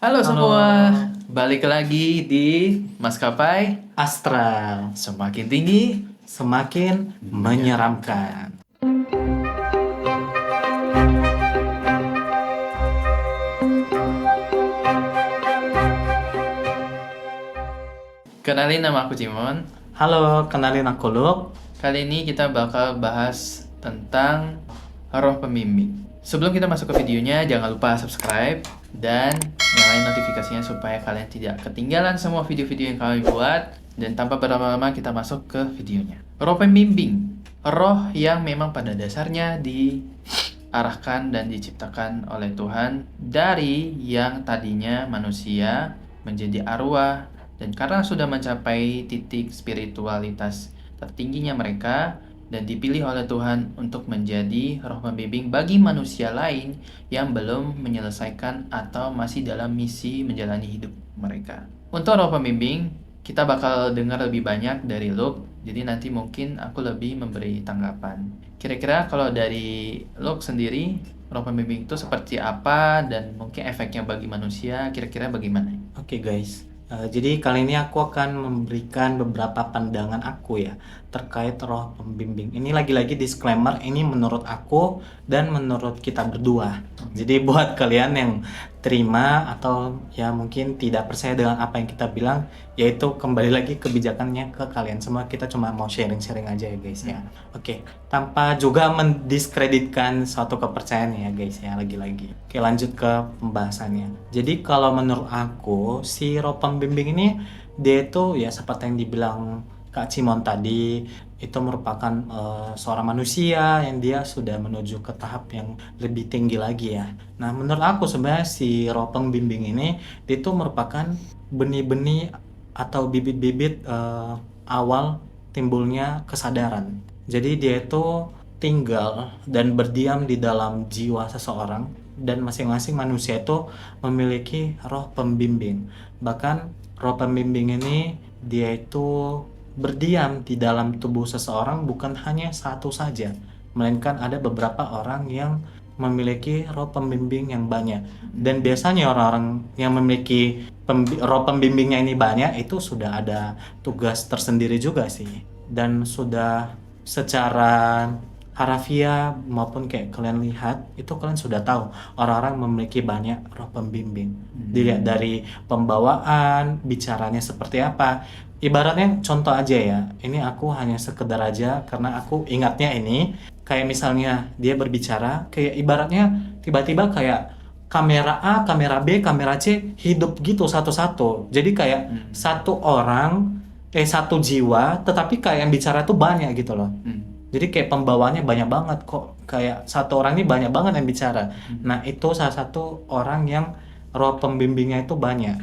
Halo Halo, semua, balik lagi di Maskapai astral Semakin Tinggi. semakin menyeramkan. Kenalin, nama aku Cimon. Halo, kenalin aku Luke. Kali ini kita bakal bahas tentang roh pembimbing. Sebelum kita masuk ke videonya, jangan lupa subscribe dan nyalain notifikasinya supaya kalian tidak ketinggalan semua video-video yang kami buat. Dan tanpa berlama-lama kita masuk ke videonya. Roh pembimbing, roh yang memang pada dasarnya diarahkan dan diciptakan oleh Tuhan dari yang tadinya manusia menjadi arwah, dan karena sudah mencapai titik spiritualitas tertingginya mereka dan dipilih oleh Tuhan untuk menjadi roh pembimbing bagi manusia lain yang belum menyelesaikan atau masih dalam misi menjalani hidup mereka. Untuk roh pembimbing, kita bakal dengar lebih banyak dari Luke, jadi nanti mungkin aku lebih memberi tanggapan. Kira-kira kalau dari Luke sendiri, roh pembimbing itu seperti apa dan mungkin efeknya bagi manusia, kira-kira bagaimana? Oke guys, jadi kali ini aku akan memberikan beberapa pandangan aku ya terkait roh pembimbing. Ini lagi-lagi disclaimer, ini menurut aku dan menurut kita berdua. Jadi buat kalian yang terima atau ya mungkin tidak percaya dengan apa yang kita bilang, yaitu kembali lagi kebijakannya ke kalian semua. Kita cuma mau sharing-sharing aja ya guys ya. Oke, tanpa juga mendiskreditkan suatu kepercayaan ya guys ya, lagi-lagi. Oke, lanjut ke pembahasannya. Jadi kalau menurut aku si roh pembimbing ini dia itu ya seperti yang dibilang Kak Cimon tadi, itu merupakan seorang manusia yang dia sudah menuju ke tahap yang lebih tinggi lagi ya. Nah, menurut aku sebenarnya si roh pembimbing ini dia itu merupakan benih-benih atau bibit-bibit awal timbulnya kesadaran. Jadi dia itu tinggal dan berdiam di dalam jiwa seseorang, dan masing-masing manusia itu memiliki roh pembimbing. Bahkan roh pembimbing ini dia itu berdiam di dalam tubuh seseorang bukan hanya satu saja, melainkan ada beberapa orang yang memiliki roh pembimbing yang banyak. Dan biasanya orang-orang yang memiliki roh pembimbingnya ini banyak itu sudah ada tugas tersendiri juga sih, dan sudah secara harafiah maupun kayak kalian lihat itu kalian sudah tahu orang-orang memiliki banyak roh pembimbing. Dilihat dari pembawaan, bicaranya seperti apa. Ibaratnya contoh aja ya, ini aku hanya sekedar aja karena aku ingatnya ini kayak misalnya dia berbicara kayak ibaratnya tiba-tiba kayak kamera A, kamera B, kamera C hidup gitu satu-satu. Jadi kayak satu orang, satu jiwa, tetapi kayak yang bicara tuh banyak gitu loh. Jadi kayak pembawanya banyak banget kok. Kayak satu orang ini banyak banget yang bicara. Nah, itu salah satu orang yang roh pembimbingnya itu banyak.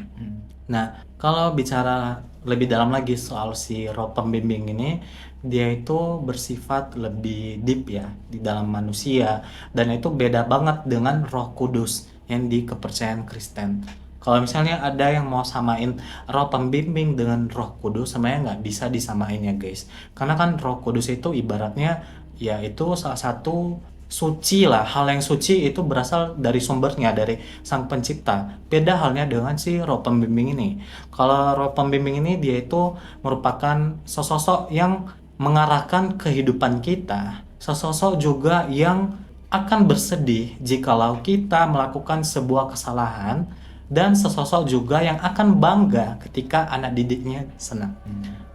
Nah, kalau bicara lebih dalam lagi soal si roh pembimbing ini, dia itu bersifat lebih deep ya di dalam manusia, dan itu beda banget dengan Roh Kudus yang di kepercayaan Kristen. Kalau misalnya ada yang mau samain roh pembimbing dengan Roh Kudus, sebenarnya nggak bisa disamain ya guys. Karena kan Roh Kudus itu ibaratnya ya itu salah satu suci lah, hal yang suci itu berasal dari sumbernya dari Sang Pencipta. Beda halnya dengan si roh pembimbing ini. Kalau roh pembimbing ini dia itu merupakan sosok yang mengarahkan kehidupan kita, sosok juga yang akan bersedih jikalau kita melakukan sebuah kesalahan, dan sesosok juga yang akan bangga ketika anak didiknya senang.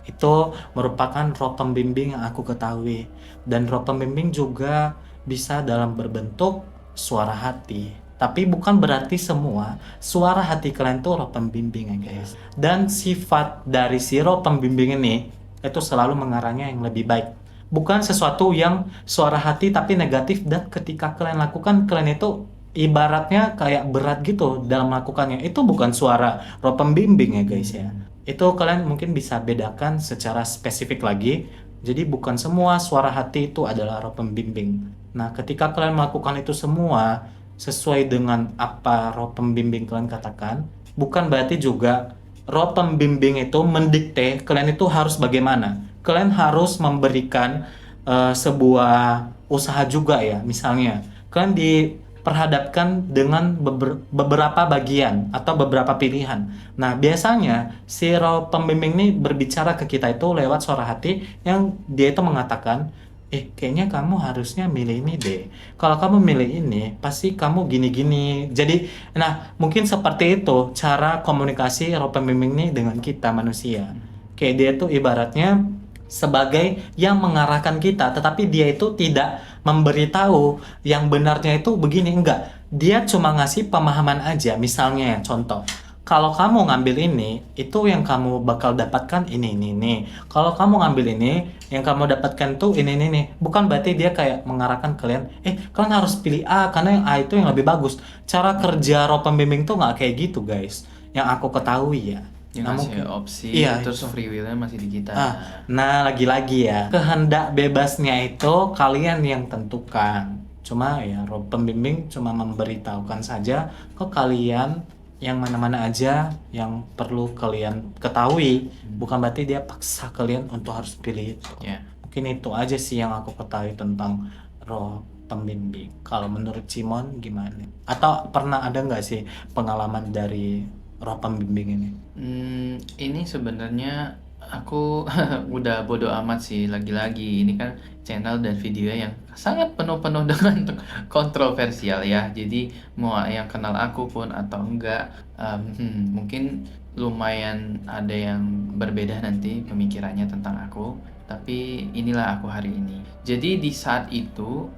Itu merupakan roh pembimbing yang aku ketahui. Dan roh pembimbing juga bisa dalam berbentuk suara hati. Tapi bukan berarti semua suara hati kalian tuh roh pembimbing ya guys. Dan sifat dari si roh pembimbing ini itu selalu mengarahnya yang lebih baik. Bukan sesuatu yang suara hati tapi negatif, dan ketika kalian lakukan kalian itu ibaratnya kayak berat gitu dalam melakukannya. Itu bukan suara roh pembimbing ya guys ya. Itu kalian mungkin bisa bedakan secara spesifik lagi. Jadi bukan semua suara hati itu adalah roh pembimbing. Nah, ketika kalian melakukan itu semua sesuai dengan apa roh pembimbing kalian katakan, bukan berarti juga roh pembimbing itu mendikte kalian itu harus bagaimana. Kalian harus memberikan sebuah usaha juga ya. Misalnya, kalian diperhadapkan dengan beberapa bagian atau beberapa pilihan. Nah, biasanya si roh pembimbing ini berbicara ke kita itu lewat suara hati yang dia itu mengatakan, kayaknya kamu harusnya milih ini deh. Kalau kamu milih ini, pasti kamu gini-gini. Jadi, nah mungkin seperti itu cara komunikasi roh pembimbing ini dengan kita manusia. Kayak dia tuh ibaratnya sebagai yang mengarahkan kita, tetapi dia itu tidak memberitahu yang benarnya itu begini, enggak. Dia cuma ngasih pemahaman aja. Misalnya, contoh, kalau kamu ngambil ini, itu yang kamu bakal dapatkan ini. Kalau kamu ngambil ini, yang kamu dapatkan tuh ini. Bukan berarti dia kayak mengarahkan kalian, kalian harus pilih A, karena yang A itu yang lebih bagus. Cara kerja roh pembimbing tuh nggak kayak gitu, guys. Yang aku ketahui ya. Yang Nah, ngasih mungkin opsi, iya, terus itu. free will-nya masih di kita. Nah, lagi-lagi ya, kehendak bebasnya itu kalian yang tentukan. Cuma ya, roh pembimbing cuma memberitahukan saja ke kalian yang mana-mana aja yang perlu kalian ketahui. Bukan berarti dia paksa kalian untuk harus pilih itu. Ya. Mungkin itu aja sih yang aku ketahui tentang roh pembimbing. Kalau menurut Cimon gimana? Atau pernah ada nggak sih pengalaman dari roh pembimbing ini? Ini sebenarnya aku udah bodo amat sih, lagi-lagi ini kan channel dan video yang sangat penuh-penuh dengan kontroversial ya. Jadi mau yang kenal aku pun atau enggak, mungkin lumayan ada yang berbeda nanti pemikirannya tentang aku. Tapi inilah aku hari ini. Jadi di saat itu,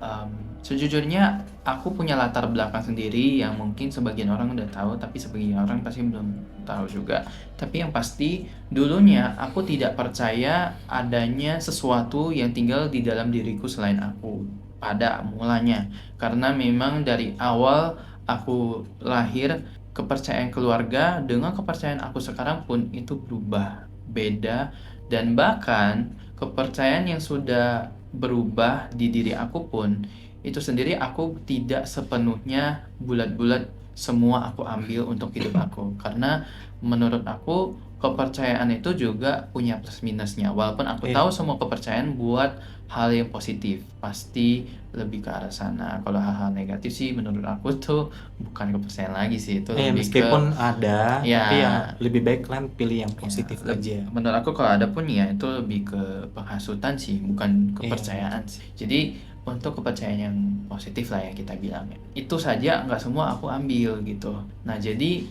sejujurnya aku punya latar belakang sendiri yang mungkin sebagian orang udah tahu, tapi sebagian orang pasti belum tahu juga. Tapi yang pasti dulunya aku tidak percaya adanya sesuatu yang tinggal di dalam diriku selain aku pada mulanya. Karena memang dari awal aku lahir, kepercayaan keluarga dengan kepercayaan aku sekarang pun itu berubah, beda, dan bahkan kepercayaan yang sudah berubah di diri aku pun itu sendiri aku tidak sepenuhnya bulat-bulat semua aku ambil untuk hidup aku, karena menurut aku kepercayaan itu juga punya plus minusnya. Walaupun aku tahu semua kepercayaan buat hal yang positif pasti lebih ke arah sana. Kalau hal-hal negatif sih menurut aku tuh bukan kepercayaan lagi sih, itu lebih Meskipun ke ada, ya, tapi ya lebih baik kalian pilih yang ya, positif aja. menurut aku kalau ada pun ya itu lebih ke penghasutan sih, bukan kepercayaan sih. Jadi untuk kepercayaan yang positif lah ya kita bilang, itu saja nggak semua aku ambil gitu. Nah jadi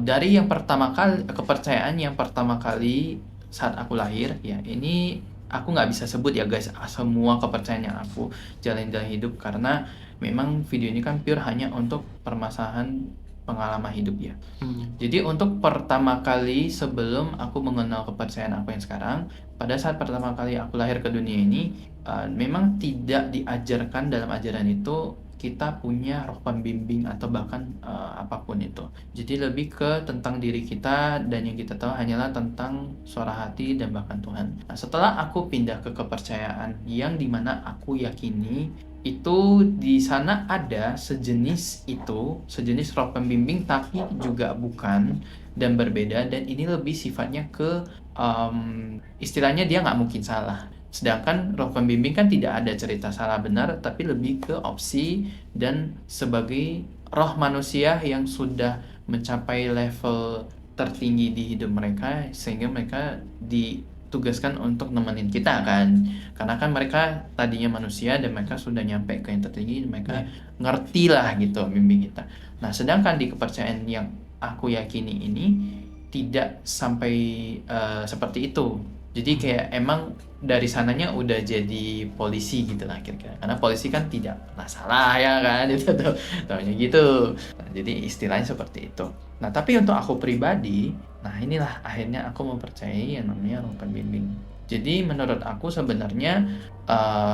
dari yang pertama kali, kepercayaan yang pertama kali saat aku lahir ya, ini aku nggak bisa sebut ya guys semua kepercayaan yang aku jalani dalam hidup, karena memang video ini kan pure hanya untuk permasalahan pengalaman hidup ya. Jadi untuk pertama kali sebelum aku mengenal kepercayaan aku yang sekarang, pada saat pertama kali aku lahir ke dunia ini, memang tidak diajarkan dalam ajaran itu kita punya roh pembimbing atau bahkan apapun itu. Jadi lebih ke tentang diri kita, dan yang kita tahu hanyalah tentang suara hati dan bahkan Tuhan. Nah, setelah aku pindah ke kepercayaan yang dimana aku yakini itu di sana ada sejenis roh pembimbing, tapi juga bukan dan berbeda, dan ini lebih sifatnya ke istilahnya dia nggak mungkin salah. Sedangkan roh pembimbing kan tidak ada cerita salah benar, tapi lebih ke opsi dan sebagai roh manusia yang sudah mencapai level tertinggi di hidup mereka, sehingga mereka ditugaskan untuk nemenin kita kan. Karena kan mereka tadinya manusia dan mereka sudah nyampe ke yang tertinggi, mereka ngerti lah gitu bimbing kita. Nah, sedangkan di kepercayaan yang aku yakini ini tidak sampai seperti itu. Jadi kayak emang dari sananya udah jadi polisi gitu lah kira-kira. Karena polisi kan tidak pernah salah ya kan, itu tuh taunya gitu. Nah, jadi istilahnya seperti itu. Nah, tapi untuk aku pribadi, nah inilah akhirnya aku mempercayai yang namanya roh pembimbing. Jadi menurut aku sebenarnya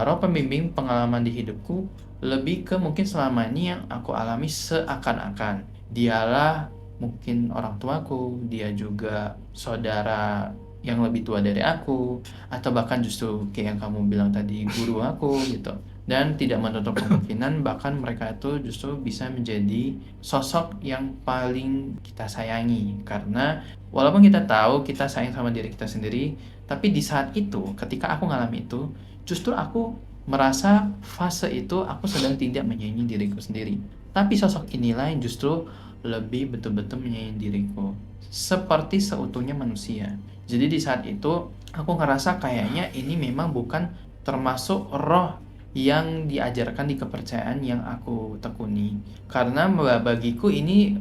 roh pembimbing pengalaman di hidupku lebih ke mungkin selama ini yang aku alami seakan-akan dialah mungkin orang tuaku, dia juga saudara yang lebih tua dari aku, atau bahkan justru kayak yang kamu bilang tadi guru aku gitu. Dan tidak menutup kemungkinan bahkan mereka itu justru bisa menjadi sosok yang paling kita sayangi, karena walaupun kita tahu kita sayang sama diri kita sendiri, tapi di saat itu ketika aku ngalami itu, justru aku merasa fase itu aku sedang tidak menyayangi diriku sendiri. Tapi sosok inilah yang justru lebih betul-betul menyayangi diriku, seperti seutuhnya manusia. Jadi di saat itu aku ngerasa kayaknya ini memang bukan termasuk roh yang diajarkan di kepercayaan yang aku tekuni. Karena bagiku ini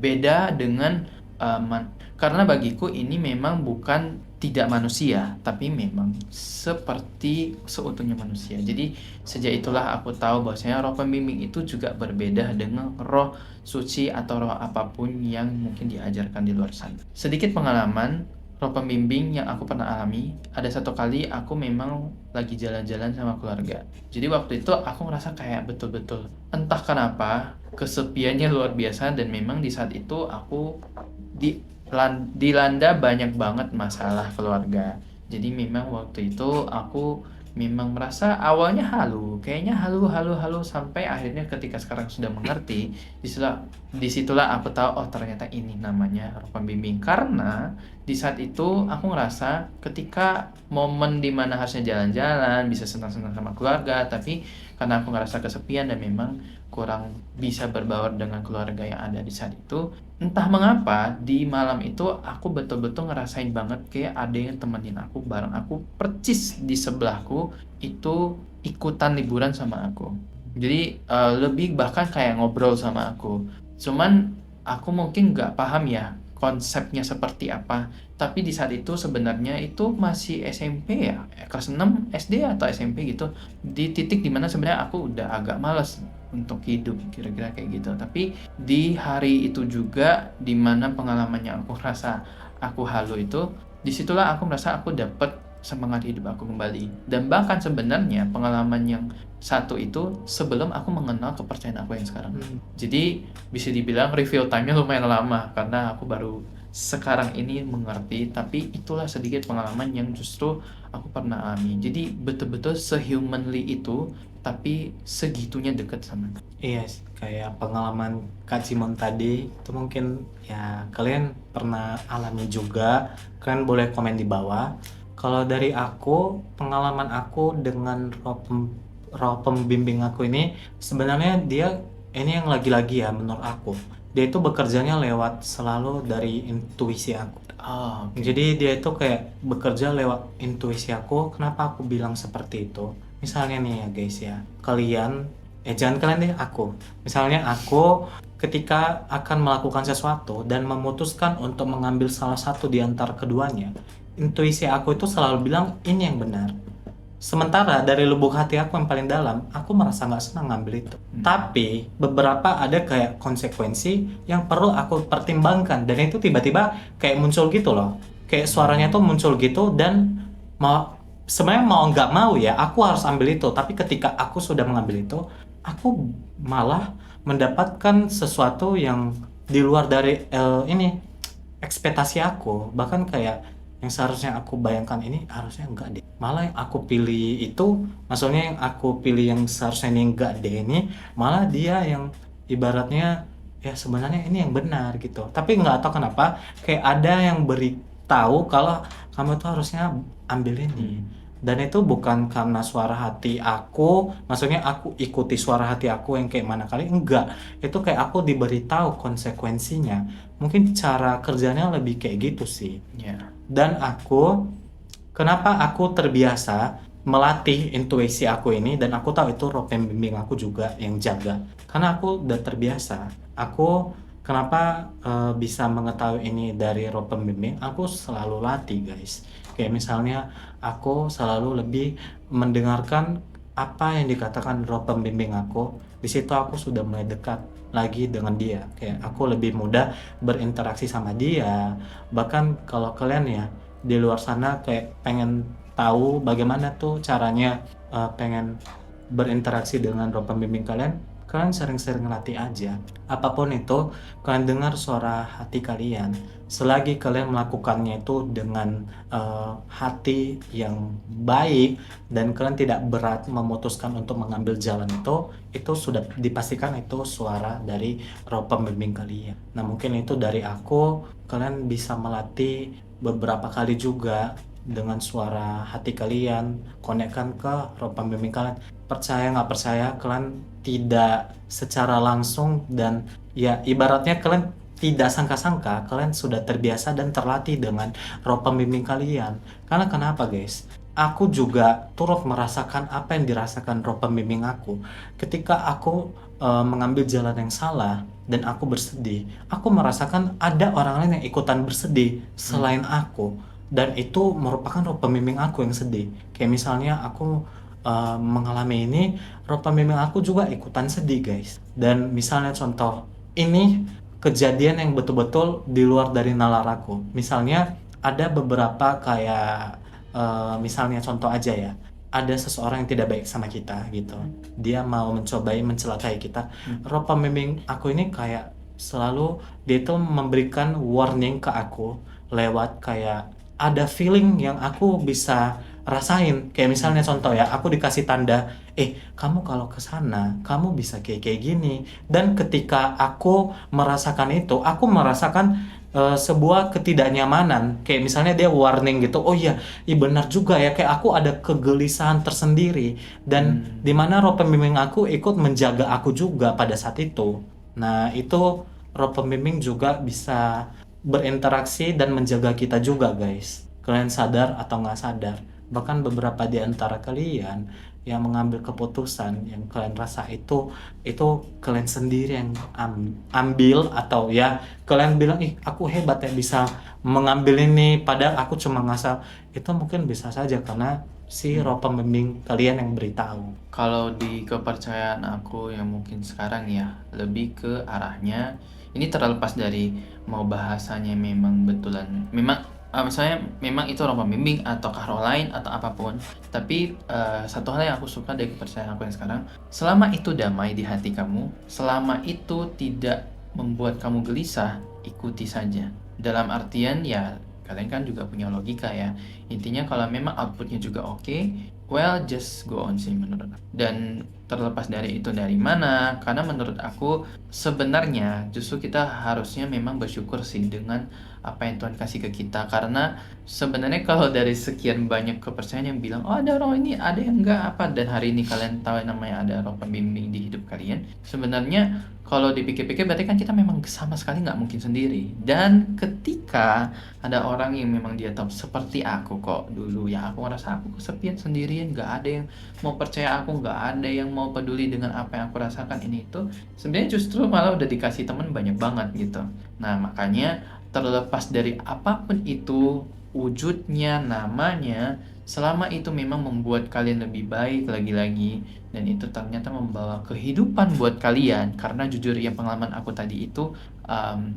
beda dengan karena bagiku ini memang bukan tidak manusia, tapi memang seperti seutuhnya manusia. Jadi sejak itulah aku tahu bahwasanya roh pembimbing itu juga berbeda dengan roh suci atau roh apapun yang mungkin diajarkan di luar sana. Sedikit pengalaman roh pembimbing yang aku pernah alami, ada satu kali aku memang lagi jalan-jalan sama keluarga. Jadi waktu itu aku ngerasa kayak betul-betul entah kenapa kesepiannya luar biasa, dan memang di saat itu aku dilanda banyak banget masalah keluarga. Jadi memang waktu itu aku memang merasa awalnya kayaknya halu sampai akhirnya ketika sekarang sudah mengerti, disitulah aku tahu oh ternyata ini namanya roh pembimbing. Karena di saat itu aku ngerasa ketika momen dimana harusnya jalan-jalan bisa senang-senang sama keluarga, tapi karena aku ngerasa kesepian dan memang kurang bisa berbaur dengan keluarga yang ada di saat itu, entah mengapa di malam itu aku betul-betul ngerasain banget kayak ada yang temenin aku, bareng aku, percis di sebelahku itu ikutan liburan sama aku. Jadi lebih bahkan kayak ngobrol sama aku. Cuman aku mungkin nggak paham ya konsepnya seperti apa. Tapi di saat itu sebenarnya itu masih SMP ya, kelas 6 SD atau SMP gitu. Di titik dimana sebenarnya aku udah agak malas untuk hidup, kira-kira kayak gitu. Tapi di hari itu juga dimana pengalamannya aku rasa aku halu itu, disitulah aku merasa aku dapet semangat hidup aku kembali. Dan bahkan sebenarnya pengalaman yang satu itu sebelum aku mengenal kepercayaan aku yang sekarang. Jadi bisa dibilang review time-nya lumayan lama karena aku baru sekarang ini mengerti, tapi itulah sedikit pengalaman yang justru aku pernah alami. Jadi betul-betul se-humanly itu, tapi segitunya deket sama. Iya, kayak pengalaman Kak Cimon tadi itu mungkin ya kalian pernah alami juga. Kalian boleh komen di bawah. Kalau dari aku, pengalaman aku dengan roh pembimbing aku ini sebenarnya dia ini yang lagi-lagi ya menurut aku. Dia itu bekerjanya lewat selalu dari intuisi aku. Oh, oke. Jadi dia itu kayak bekerja lewat intuisi aku. Kenapa aku bilang seperti itu? Misalnya nih ya guys ya, kalian, jangan kalian deh, aku. Misalnya aku ketika akan melakukan sesuatu dan memutuskan untuk mengambil salah satu di antara keduanya, intuisi aku itu selalu bilang ini yang benar. Sementara dari lubuk hati aku yang paling dalam, aku merasa nggak senang ngambil itu. Tapi beberapa ada kayak konsekuensi yang perlu aku pertimbangkan, dan itu tiba-tiba kayak muncul gitu loh. Kayak suaranya tuh muncul gitu, dan sebenarnya mau nggak mau ya aku harus ambil itu. Tapi ketika aku sudah mengambil itu, aku malah mendapatkan sesuatu yang di luar dari ini ekspektasi aku. Bahkan kayak yang seharusnya aku bayangkan ini harusnya enggak deh, malah yang aku pilih itu, maksudnya yang aku pilih yang seharusnya ini enggak deh, ini malah dia yang ibaratnya ya sebenarnya ini yang benar gitu. Tapi nggak tahu kenapa kayak ada yang beritahu kalau kamu tuh harusnya ambil ini. Dan itu bukan karena suara hati aku, maksudnya aku ikuti suara hati aku yang kayak mana kali, enggak. Itu kayak aku diberitahu konsekuensinya. Mungkin cara kerjanya lebih kayak gitu sih. Ya. Dan kenapa aku terbiasa melatih intuisi aku ini, dan aku tahu itu roh pembimbing aku juga yang jaga. Karena aku udah terbiasa. Aku kenapa bisa mengetahui ini dari roh pembimbing, aku selalu latih guys. Kayak misalnya aku selalu lebih mendengarkan apa yang dikatakan roh pembimbing aku. Di situ aku sudah mulai dekat lagi dengan dia. Kayak aku lebih mudah berinteraksi sama dia. Bahkan kalau kalian ya di luar sana kayak pengen tahu bagaimana tuh caranya pengen berinteraksi dengan roh pembimbing kalian, kalian sering-sering latih aja. Apapun itu, kalian dengar suara hati kalian. Selagi kalian melakukannya itu dengan hati yang baik dan kalian tidak berat memutuskan untuk mengambil jalan itu sudah dipastikan itu suara dari roh pembimbing kalian. Nah mungkin itu dari aku, kalian bisa melatih beberapa kali juga dengan suara hati kalian, konekkan ke roh pembimbing kalian. percaya nggak percaya, kalian tidak secara langsung dan ya ibaratnya kalian tidak sangka-sangka kalian sudah terbiasa dan terlatih dengan roh pembimbing kalian. Karena kenapa guys? Aku juga turut merasakan apa yang dirasakan roh pembimbing aku. Ketika aku mengambil jalan yang salah dan aku bersedih, aku merasakan ada orang lain yang ikutan bersedih selain aku. Dan itu merupakan roh pembimbing aku yang sedih. Kayak misalnya aku mengalami ini, roh pembimbing aku juga ikutan sedih guys. Dan misalnya contoh, ini kejadian yang betul-betul di luar dari nalar aku. Misalnya ada beberapa kayak misalnya contoh aja ya, ada seseorang yang tidak baik sama kita gitu, dia mau mencobai mencelakai kita. Roh pembimbing aku ini kayak selalu dia itu memberikan warning ke aku lewat kayak ada feeling yang aku bisa rasain. Kayak misalnya contoh ya, aku dikasih tanda, kamu kalau ke sana kamu bisa kayak gini. Dan ketika aku merasakan itu, aku merasakan sebuah ketidaknyamanan. Kayak misalnya dia warning gitu, oh iya benar juga ya, kayak aku ada kegelisahan tersendiri. Dan dimana roh pembimbing aku ikut menjaga aku juga pada saat itu. Nah itu roh pembimbing juga bisa berinteraksi dan menjaga kita juga guys. Kalian sadar atau nggak sadar, bahkan beberapa di antara kalian yang mengambil keputusan yang kalian rasa itu kalian sendiri yang ambil, atau ya kalian bilang aku hebat ya bisa mengambil ini padahal aku cuma ngasal. Itu mungkin bisa saja karena si roh pembimbing kalian yang beritahu. Kalau di kepercayaan aku yang mungkin sekarang ya, lebih ke arahnya ini terlepas dari mau bahasanya memang betulan memang misalnya memang itu roh pembimbing ataukah roh lain atau apapun, tapi satu hal yang aku suka dari kepercayaan aku yang sekarang, selama itu damai di hati kamu, selama itu tidak membuat kamu gelisah, ikuti saja. Dalam artian ya kalian kan juga punya logika ya, intinya kalau memang outputnya juga oke, well just go on sih menurut aku. Dan terlepas dari itu dari mana, karena menurut aku sebenarnya justru kita harusnya memang bersyukur sih dengan apa yang Tuhan kasih ke kita. Karena sebenarnya kalau dari sekian banyak kepercayaan yang bilang oh ada roh ini, ada yang enggak apa, dan hari ini kalian tahu yang namanya ada roh pembimbing di hidup kalian, sebenarnya kalau dipikir-pikir berarti kan kita memang sama sekali nggak mungkin sendiri. Dan ketika ada orang yang memang dia tahu seperti aku kok dulu ya, aku ngerasa aku kesepian sendirian, nggak ada yang mau percaya aku, nggak ada yang mau peduli dengan apa yang aku rasakan ini itu, sebenarnya justru malah udah dikasih teman banyak banget gitu. Nah makanya terlepas dari apapun itu wujudnya, namanya, selama itu memang membuat kalian lebih baik lagi-lagi, dan itu ternyata membawa kehidupan buat kalian. Karena jujur ya pengalaman aku tadi itu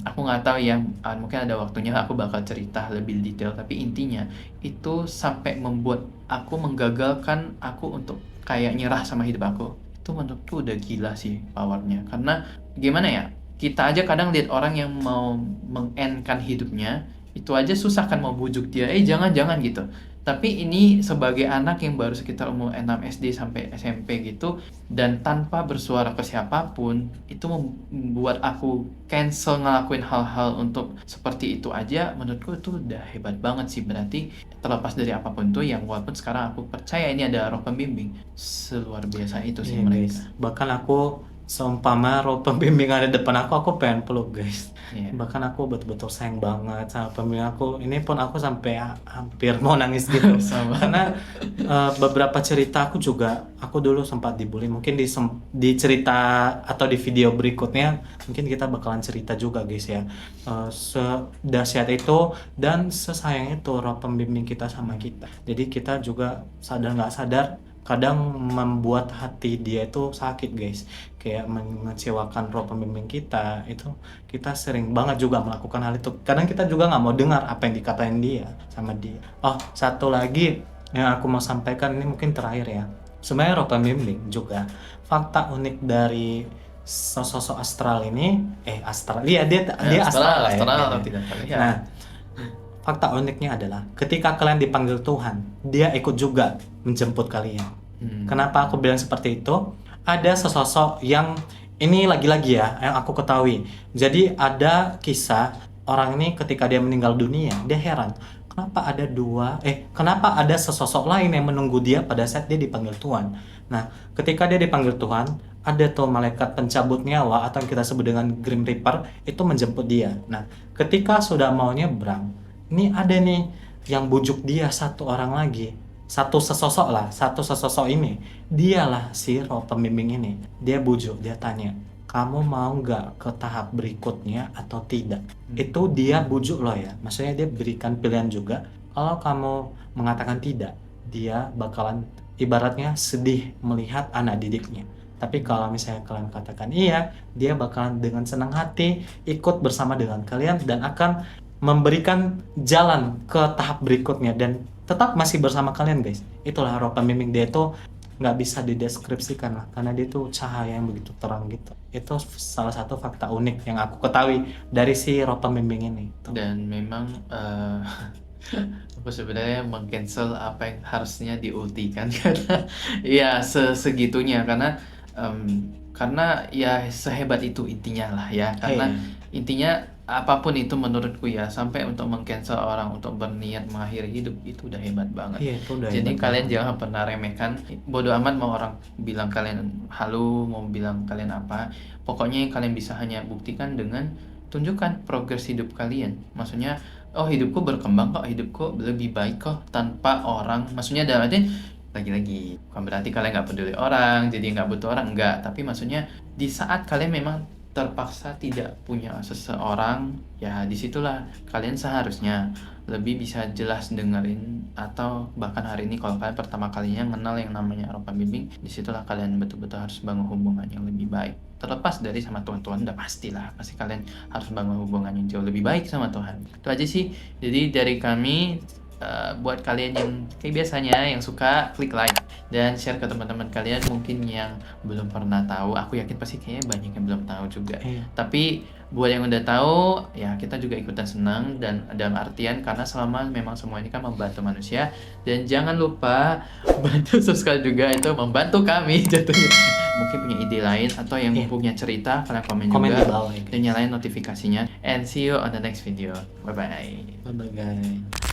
aku nggak tahu ya, mungkin ada waktunya aku bakal cerita lebih detail, tapi intinya itu sampai membuat aku menggagalkan aku untuk kayak nyerah sama hidup aku. Itu menurutku udah gila sih powernya. Karena gimana ya, kita aja kadang lihat orang yang mau mengendkan hidupnya itu aja susah kan mau bujuk dia, jangan gitu. Tapi ini sebagai anak yang baru sekitar umur 6 SD sampai SMP gitu, dan tanpa bersuara ke siapapun, itu membuat aku cancel ngelakuin hal-hal untuk seperti itu aja. Menurutku itu udah hebat banget sih. Berarti terlepas dari apapun tuh, yang walaupun sekarang aku percaya ini ada roh pembimbing, seluar biasa itu sih mereka. Guys, bahkan aku seumpama roh pembimbing ada depan aku pengen peluk guys. Bahkan aku betul-betul sayang banget sama pembimbing aku. Ini pun aku sampai hampir mau nangis gitu. Karena beberapa cerita aku juga, aku dulu sempat dibully. Mungkin di cerita atau di video berikutnya mungkin kita bakalan cerita juga guys ya. Sedahsyat itu dan sesayang itu roh pembimbing kita sama kita. Jadi kita juga sadar nggak sadar kadang membuat hati dia itu sakit guys, kayak mengecewakan roh pembimbing kita. Itu kita sering banget juga melakukan hal itu. Kadang kita juga nggak mau dengar apa yang dikatain dia sama dia. Oh, satu lagi yang aku mau sampaikan, ini mungkin terakhir ya. Sebenarnya roh pembimbing juga fakta unik dari sosok astral ini, astral, dia astral ya. Tidak terlihat. Nah, fakta uniknya adalah ketika kalian dipanggil Tuhan, dia ikut juga menjemput kalian. Kenapa aku bilang seperti itu? Ada sesosok yang ini lagi-lagi ya, yang aku ketahui. Jadi ada kisah orang ini ketika dia meninggal dunia, dia heran, kenapa ada sesosok lain yang menunggu dia pada saat dia dipanggil Tuhan. Nah, ketika dia dipanggil Tuhan, ada tuh malaikat pencabut nyawa atau yang kita sebut dengan Grim Reaper itu menjemput dia. Nah, ketika sudah mau nyebrang, ini ada nih yang bujuk dia satu orang lagi. Satu sesosok ini. Dialah si roh pembimbing ini. Dia bujuk, dia tanya, kamu mau nggak ke tahap berikutnya atau tidak? Itu dia bujuk lo ya. Maksudnya dia berikan pilihan juga. Kalau kamu mengatakan tidak, dia bakalan ibaratnya sedih melihat anak didiknya. Tapi kalau misalnya kalian katakan iya, dia bakalan dengan senang hati ikut bersama dengan kalian dan akan memberikan jalan ke tahap berikutnya dan tetap masih bersama kalian guys. Itulah roh pembimbing. Dia itu nggak bisa dideskripsikan lah karena dia tuh cahaya yang begitu terang gitu. Itu salah satu fakta unik yang aku ketahui dari si roh pembimbing ini tuh. Dan memang aku sebenarnya meng-cancel apa yang harusnya diultikan karena ya segitunya karena ya sehebat itu intinya lah ya, karena intinya apapun itu menurutku ya, sampai untuk meng-cancel orang untuk berniat mengakhiri hidup itu udah hebat banget. Iya, itu udah Jadi hebat kalian banget. jangan pernah remehkan. Bodoh amat mau orang bilang kalian halu, mau bilang kalian apa. Pokoknya yang kalian bisa hanya buktikan dengan tunjukkan progres hidup kalian. Maksudnya, oh hidupku berkembang kok, hidupku lebih baik kok tanpa orang. Maksudnya dalam arti lagi-lagi bukan berarti kalian nggak peduli orang, jadi nggak butuh orang, enggak. Tapi maksudnya di saat kalian memang terpaksa tidak punya seseorang, ya disitulah kalian seharusnya lebih bisa jelas dengerin, atau bahkan hari ini kalau kalian pertama kalinya kenal yang namanya roh pembimbing, disitulah kalian betul-betul harus bangun hubungan yang lebih baik. Terlepas dari sama Tuhan udah pastilah, pasti kalian harus bangun hubungan yang jauh lebih baik sama Tuhan. Itu aja sih. Jadi dari kami, buat kalian yang kayak biasanya yang suka, klik like dan share ke teman-teman kalian mungkin yang belum pernah tahu. Aku yakin pasti kayaknya banyak yang belum tahu juga. Tapi buat yang udah tahu ya kita juga ikutan senang, dan dalam artian karena selama memang semua ini kan membantu manusia, dan jangan lupa bantu subscribe juga, itu membantu kami jatuhnya. Mungkin punya ide lain atau yang punya cerita, kalian komen Komen juga di bawah ya, guys. dan nyalain notifikasinya. And see you on the next video. Bye bye. Bye bye guys.